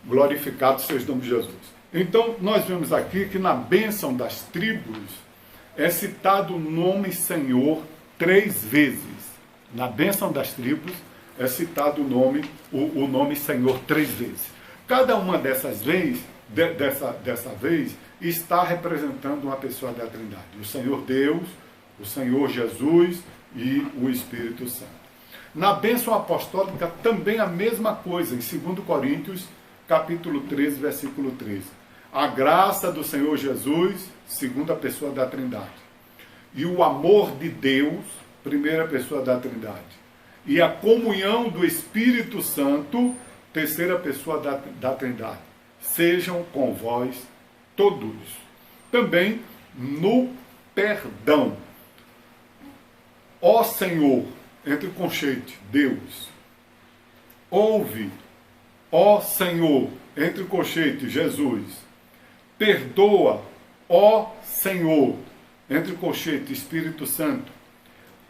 Glorificado seja o nome de Jesus. Então, nós vemos aqui que na bênção das tribos é citado o nome Senhor 3 vezes. Na bênção das tribos é citado o nome Senhor 3 vezes. Cada uma dessas vezes, dessa vez, está representando uma pessoa da Trindade. O Senhor Deus, o Senhor Jesus e o Espírito Santo. Na bênção apostólica também a mesma coisa, em 2 Coríntios, capítulo 13, versículo 13. A graça do Senhor Jesus, segunda pessoa da Trindade. E o amor de Deus, primeira pessoa da Trindade. E a comunhão do Espírito Santo, terceira pessoa da Trindade. Sejam com vós todos. Também no perdão. Ó Senhor, entre conchete, Deus. Ouve, ó Senhor, entre conchete, Jesus. Perdoa, ó Senhor, entre conchete, Espírito Santo.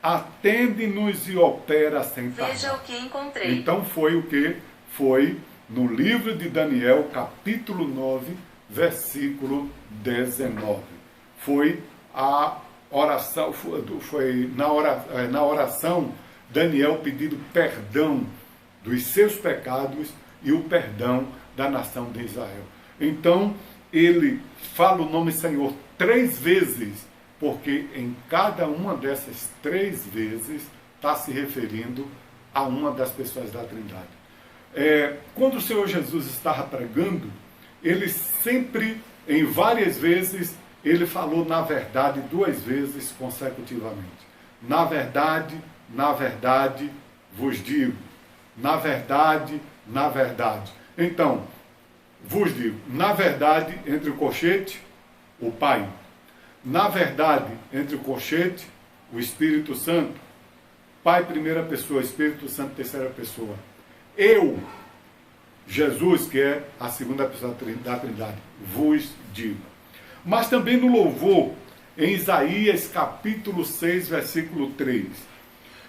Atende-nos e opera sem parar. Veja o que encontrei. Então foi o que? Foi no livro de Daniel, capítulo 9, versículo 19. Foi a oração, foi na oração Daniel pedindo perdão dos seus pecados e o perdão da nação de Israel. Então, ele fala o nome Senhor 3 vezes, porque em cada uma dessas 3 vezes está se referindo a uma das pessoas da Trindade. Quando o Senhor Jesus estava pregando, ele sempre, em várias vezes, ele falou na verdade 2 vezes consecutivamente. Na verdade vos digo. Na verdade. Então, vos digo, na verdade, entre o colchete, o Pai. Na verdade, entre o colchete, o Espírito Santo. Pai, primeira pessoa, Espírito Santo, terceira pessoa. Eu, Jesus, que é a segunda pessoa da Trindade, vos digo. Mas também no louvor, em Isaías capítulo 6, versículo 3.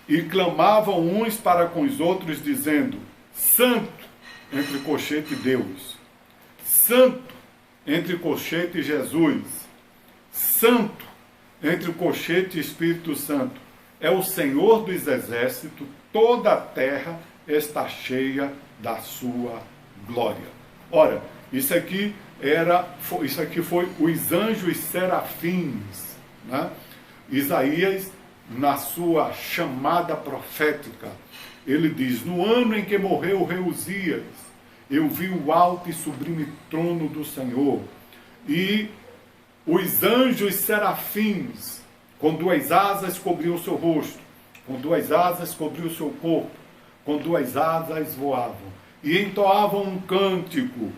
E clamavam uns para com os outros, dizendo, Santo, entre colchete Deus. Santo, entre colchete Jesus. Santo, entre o colchete e Espírito Santo. É o Senhor dos exércitos, toda a terra está cheia da sua glória. Ora, isso aqui foi os anjos serafins, né? Isaías, na sua chamada profética, ele diz, no ano em que morreu o rei Uzias, eu vi o alto e sublime trono do Senhor, e os anjos serafins, com 2 asas cobriam o seu rosto, com 2 asas cobriam o seu corpo, com 2 asas voavam, e entoavam um cântico,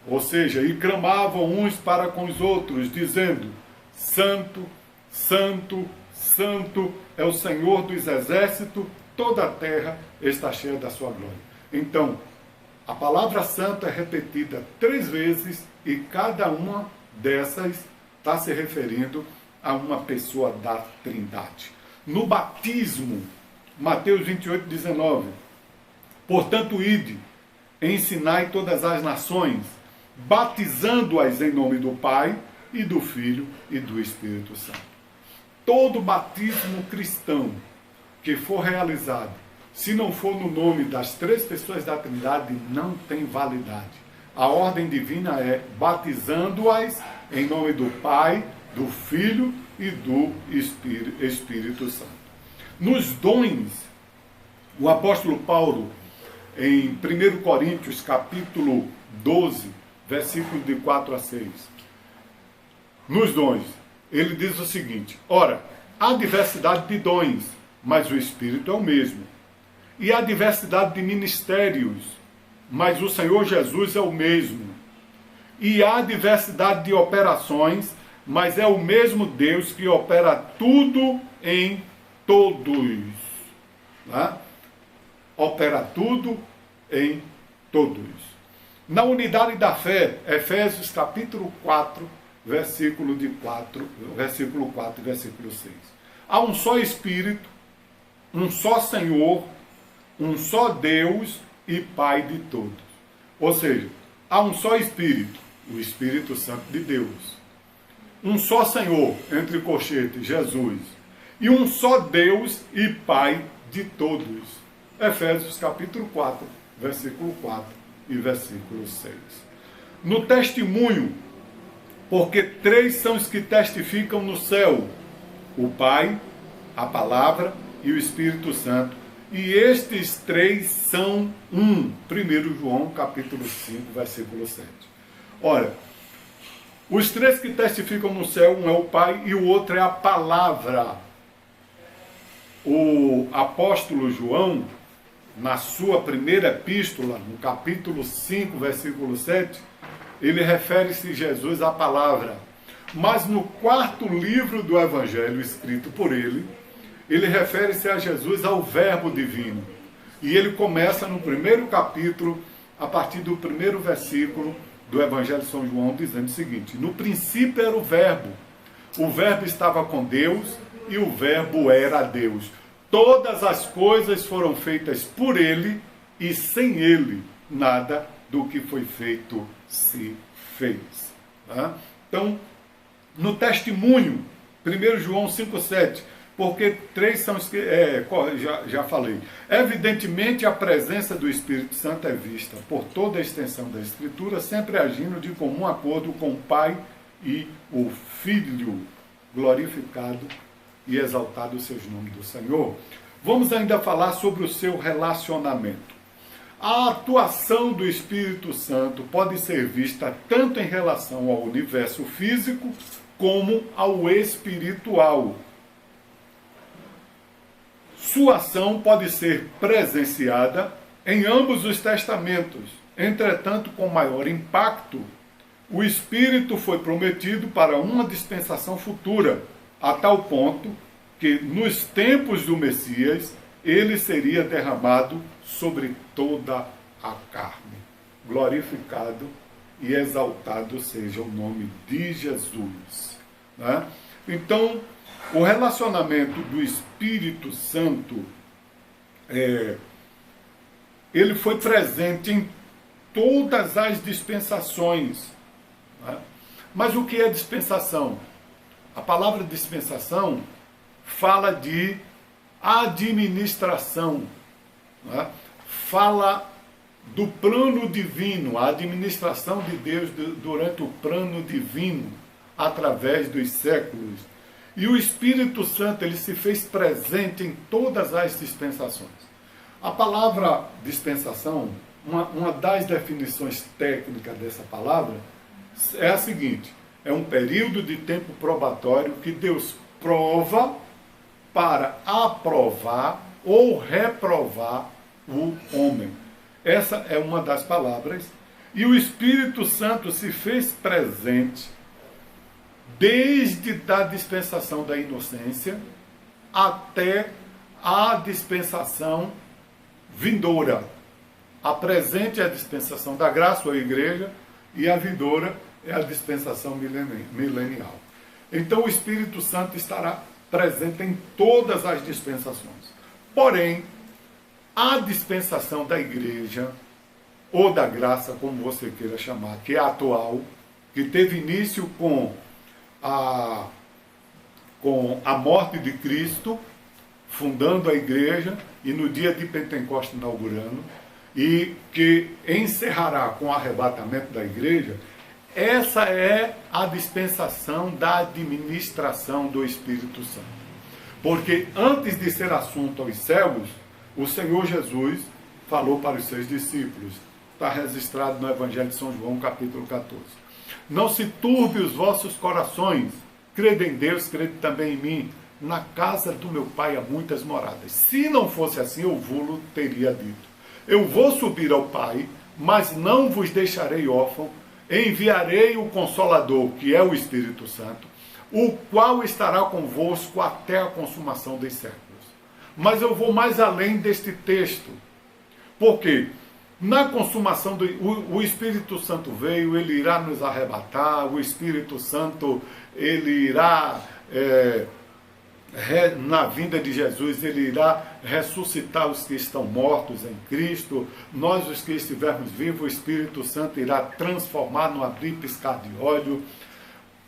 ou seja, e clamavam uns para com os outros, dizendo, Santo, Santo, Santo é o Senhor dos exércitos, toda a terra está cheia da sua glória. Então, a palavra santo é repetida 3 vezes e cada uma dessas está se referindo a uma pessoa da Trindade. No batismo, Mateus 28, 19, portanto, ide, ensinai todas as nações, batizando-as em nome do Pai e do Filho e do Espírito Santo. Todo batismo cristão que for realizado, se não for no nome das 3 pessoas da Trindade, não tem validade. A ordem divina é batizando-as em nome do Pai, do Filho e do Espírito Santo. Nos dons, o apóstolo Paulo, em 1 Coríntios, capítulo 12, versículos de 4 a 6, nos dons, ele diz o seguinte, ora, há diversidade de dons, mas o Espírito é o mesmo. E há diversidade de ministérios, mas o Senhor Jesus é o mesmo. E há diversidade de operações, mas é o mesmo Deus que opera tudo em todos. Tá? Opera tudo em todos. Na unidade da fé, Efésios capítulo 4, versículo 4 e versículo 6. Há um só Espírito, um só Senhor, um só Deus e Pai de todos. Ou seja, há um só Espírito, o Espírito Santo de Deus. Um só Senhor, entre colchetes, Jesus. E um só Deus e Pai de todos. Efésios capítulo 4, versículo 4 e versículo 6. No testemunho, porque 3 são os que testificam no céu: o Pai, a Palavra e o Espírito Santo. E estes 3 são um. 1 João capítulo 5, versículo 7. Ora, os 3 que testificam no céu, um é o Pai e o outro é a Palavra. O apóstolo João, na sua primeira epístola, no capítulo 5, versículo 7, ele refere-se a Jesus à Palavra. Mas no 4º livro do Evangelho, escrito por ele refere-se a Jesus ao Verbo divino. E ele começa no 1º capítulo, a partir do 1º versículo do Evangelho de São João, dizendo o seguinte: no princípio era o Verbo estava com Deus e o Verbo era Deus. Todas as coisas foram feitas por ele e sem ele nada do que foi feito se fez. Tá? Então, no testemunho, 1 João 5,7, porque 3 são os que... já falei. Evidentemente, a presença do Espírito Santo é vista por toda a extensão da Escritura, sempre agindo de comum acordo com o Pai e o Filho, glorificado e exaltado seja o nome do Senhor. Vamos ainda falar sobre o seu relacionamento. A atuação do Espírito Santo pode ser vista tanto em relação ao universo físico como ao espiritual. Sua ação pode ser presenciada em ambos os testamentos. Entretanto, com maior impacto, o Espírito foi prometido para uma dispensação futura, a tal ponto que, nos tempos do Messias, ele seria derramado sobre toda a carne. Glorificado e exaltado seja o nome de Jesus. Né? Então, o relacionamento do Espírito Santo, ele foi presente em todas as dispensações. Né? Mas o que é dispensação? A palavra dispensação fala de administração, né? Fala do plano divino, a administração de Deus durante o plano divino, através dos séculos. E o Espírito Santo, ele se fez presente em todas as dispensações. A palavra dispensação, uma das definições técnicas dessa palavra, é a seguinte: é um período de tempo probatório que Deus prova para aprovar ou reprovar o homem. Essa é uma das palavras. E o Espírito Santo se fez presente desde a dispensação da inocência até a dispensação vindoura. A presente é a dispensação da graça, ou a igreja, e a vindoura é a dispensação milenial. Então o Espírito Santo estará presente em todas as dispensações. Porém, a dispensação da igreja, ou da graça, como você queira chamar, que é a atual, que teve início com a morte de Cristo, fundando a igreja, e no dia de Pentecostes inaugurando, e que encerrará com o arrebatamento da igreja. Essa é a dispensação da administração do Espírito Santo. Porque antes de ser assunto aos céus, o Senhor Jesus falou para os seus discípulos. Está registrado no Evangelho de São João, capítulo 14. Não se turbe os vossos corações. Crede em Deus, crede também em mim. Na casa do meu Pai há muitas moradas. Se não fosse assim, eu vou-lo teria dito. Eu vou subir ao Pai, mas não vos deixarei órfão. Enviarei o Consolador, que é o Espírito Santo, o qual estará convosco até a consumação dos séculos. Mas eu vou mais além deste texto. Porque na consumação o Espírito Santo veio, ele irá nos arrebatar, o Espírito Santo, ele irá na vinda de Jesus, ele irá ressuscitar os que estão mortos em Cristo. Nós, os que estivermos vivos, o Espírito Santo irá transformar no abrir e piscar de olho.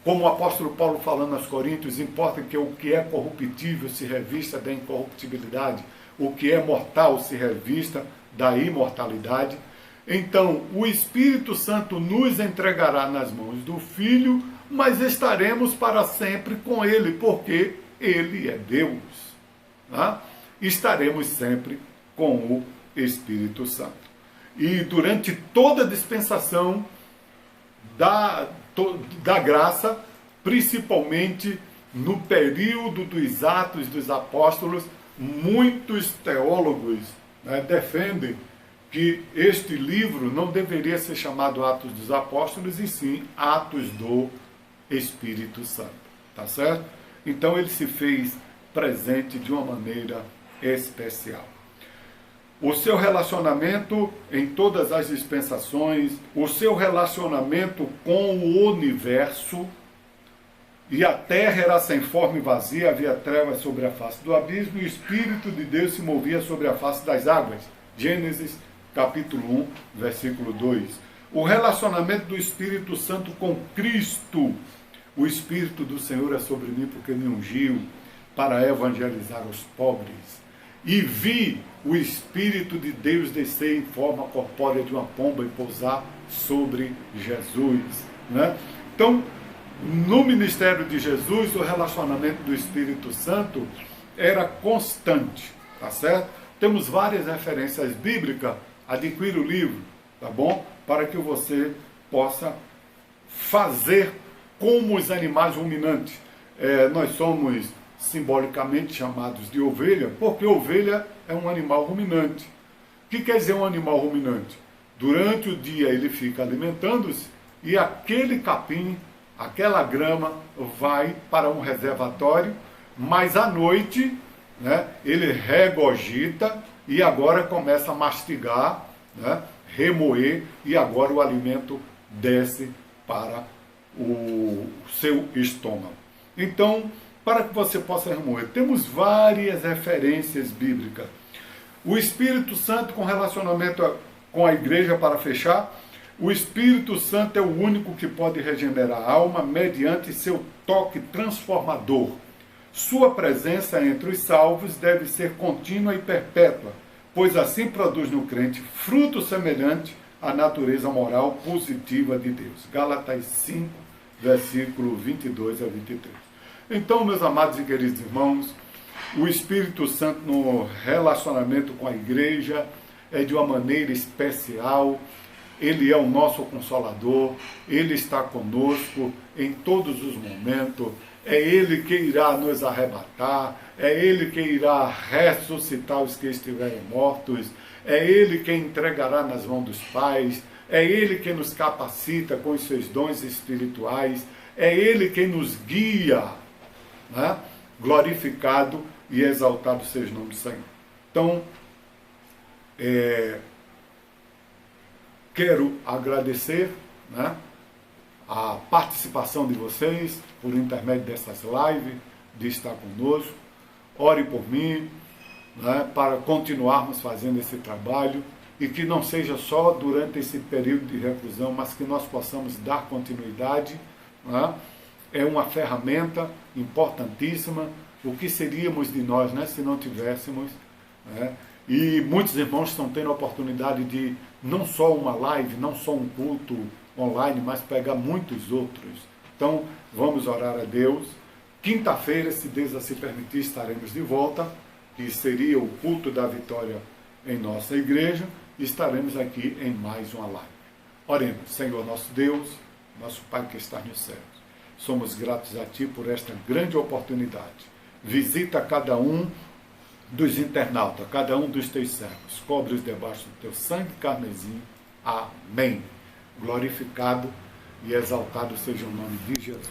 Como o apóstolo Paulo falando aos Coríntios, importa que o que é corruptível se revista da incorruptibilidade, o que é mortal se revista da imortalidade. Então, o Espírito Santo nos entregará nas mãos do Filho, mas estaremos para sempre com Ele, porque Ele é Deus. Tá? Estaremos sempre com o Espírito Santo. E durante toda a dispensação da graça, principalmente no período dos Atos dos Apóstolos, muitos teólogos, né, defendem que este livro não deveria ser chamado Atos dos Apóstolos, e sim Atos do Espírito Santo. Tá certo? Então ele se fez presente de uma maneira especial. O seu relacionamento em todas as dispensações, o seu relacionamento com o universo, e a terra era sem forma e vazia, havia trevas sobre a face do abismo, e o Espírito de Deus se movia sobre a face das águas. Gênesis capítulo 1, versículo 2. O relacionamento do Espírito Santo com Cristo. O Espírito do Senhor é sobre mim, porque me ungiu para evangelizar os pobres. E vi o Espírito de Deus descer em forma corpórea de uma pomba e pousar sobre Jesus. Né? Então, no ministério de Jesus, o relacionamento do Espírito Santo era constante. Tá certo? Temos várias referências bíblicas. Adquira o livro, tá bom? Para que você possa fazer como os animais ruminantes. Nós somos simbolicamente chamados de ovelha, porque ovelha é um animal ruminante. O que quer dizer um animal ruminante? Durante o dia ele fica alimentando-se e aquele capim, aquela grama vai para um reservatório, mas à noite, né, ele regurgita e agora começa a mastigar, né, remoer, e agora o alimento desce para o seu estômago. Então, para que você possa remoer, temos várias referências bíblicas. O Espírito Santo com relacionamento com a igreja, para fechar, o Espírito Santo é o único que pode regenerar a alma mediante seu toque transformador. Sua presença entre os salvos deve ser contínua e perpétua, pois assim produz no crente fruto semelhante à natureza moral positiva de Deus. Gálatas 5, versículo 22 a 23. Então, meus amados e queridos irmãos, o Espírito Santo no relacionamento com a igreja é de uma maneira especial. Ele é o nosso Consolador, Ele está conosco em todos os momentos. É Ele que irá nos arrebatar, é Ele que irá ressuscitar os que estiverem mortos, é Ele que entregará nas mãos dos pais, é Ele que nos capacita com os seus dons espirituais, é Ele que nos guia, né? Glorificado e exaltado seja o nome do Senhor. Então, quero agradecer, né, a participação de vocês por intermédio dessas lives, de estar conosco. Ore por mim, né, para continuarmos fazendo esse trabalho e que não seja só durante esse período de reclusão, mas que nós possamos dar continuidade. Né? É uma ferramenta importantíssima. O que seríamos de nós, né, se não tivéssemos, né? E muitos irmãos estão tendo a oportunidade de não só uma live, não só um culto online, mas pegar muitos outros. Então, vamos orar a Deus. Quinta-feira, se Deus assim permitir, estaremos de volta, que seria o culto da vitória em nossa igreja, e estaremos aqui em mais uma live. Oremos. Senhor nosso Deus, nosso Pai que está nos céus, somos gratos a Ti por esta grande oportunidade. Visita cada um dos internautas, cada um dos Teus servos, cobre-os debaixo do Teu sangue carmesim. Amém. Glorificado e exaltado seja o nome de Jesus.